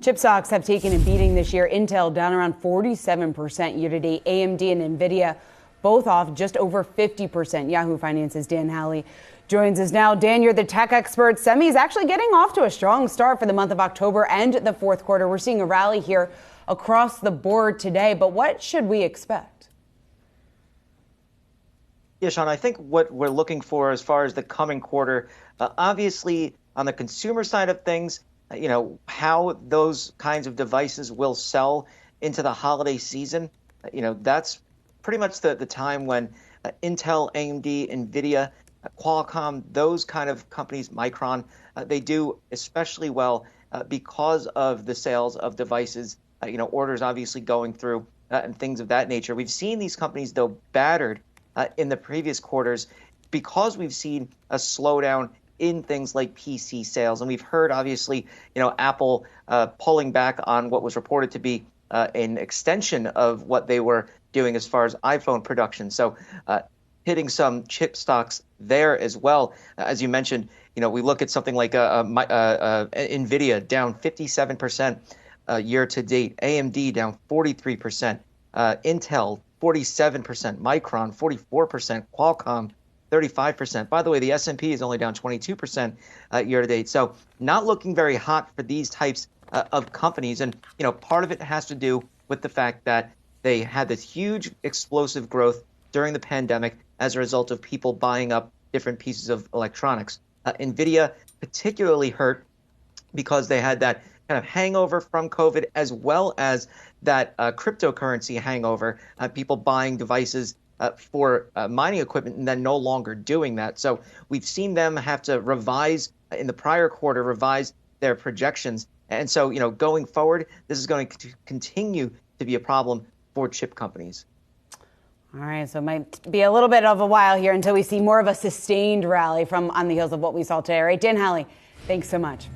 Chip stocks have taken a beating this year. Intel down around 47% year to date. AMD and Nvidia both off just over 50%. Yahoo Finance's Dan Howley joins us now. Dan, you're the tech expert. Semi is actually getting off to a strong start for the month of October and the fourth quarter. We're seeing a rally here across the board today, but what should we expect? Yeah, Sean, I think what we're looking for as far as the coming quarter, obviously on the consumer side of things, how those kinds of devices will sell into the holiday season. That's pretty much the time when Intel, AMD, Nvidia, Qualcomm, those kind of companies, Micron, they do especially well because of the sales of devices, orders obviously going through and things of that nature. We've seen these companies, though, battered in the previous quarters because we've seen a slowdown in things like PC sales. And we've heard, obviously, Apple pulling back on what was reported to be an extension of what they were doing as far as iPhone production. So hitting some chip stocks there as well. As you mentioned, we look at something like NVIDIA down 57% year to date, AMD down 43%, Intel 47%, Micron 44%, Qualcomm 35%. By the way, the S&P is only down 22% year to date. So not looking very hot for these types of companies. And, part of it has to do with the fact that they had this huge explosive growth during the pandemic as a result of people buying up different pieces of electronics. NVIDIA particularly hurt because they had that kind of hangover from COVID, as well as that cryptocurrency hangover, people buying devices for mining equipment and then no longer doing that. So we've seen them have to revise in the prior quarter, revise their projections. And so, going forward, this is going to continue to be a problem for chip companies. All right, so it might be a little bit of a while here until we see more of a sustained rally from on the heels of what we saw today. All right, Dan Howley, thanks so much.